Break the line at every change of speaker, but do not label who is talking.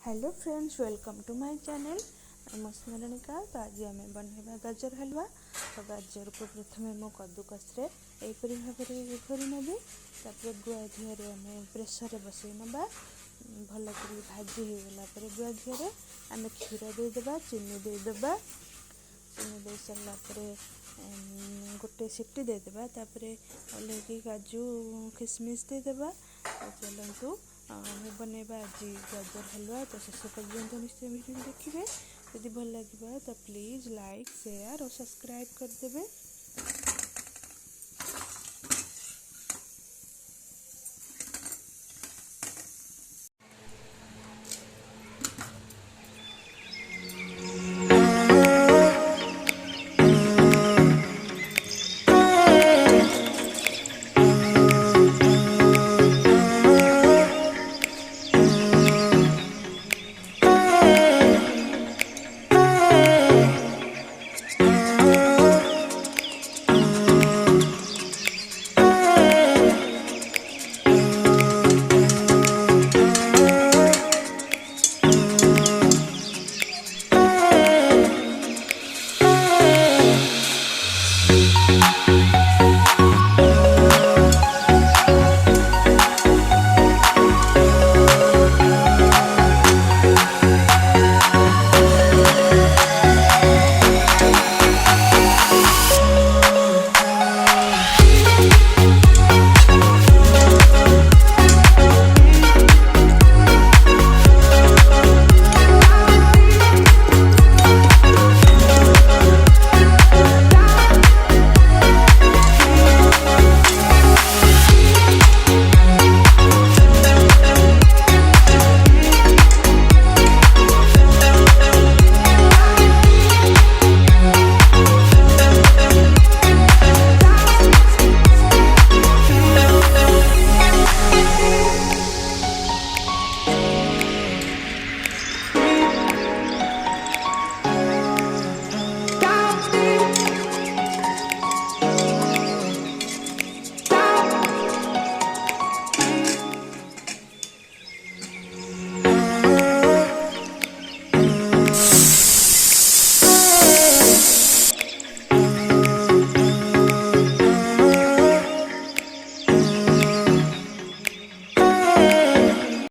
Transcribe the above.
Hello friends, welcome to my channel. Smaranika. तो आज आम बनवा गाजर हलवा। तो गाजर को प्रथम मो कद्दूकस एपरी भाव में घोरी नेबी। तापर गुआ घी आम प्रेसर बसई नवा। भलक भाजी होगला गुआ घी आम क्षीर देदेबा, चीनी देदेबा। चीनी दे सारा गोटे सीटी देदेबा। तापर ओल्लैक काजू किशमिश देदेबा। चलतु बनवा आज गाजर हलवा। तो शेष पर्यंत निश्चय वीडियो देखिए। यदि भल लगे तो प्लीज़ लाइक, शेयर और सब्सक्राइब करदेवे।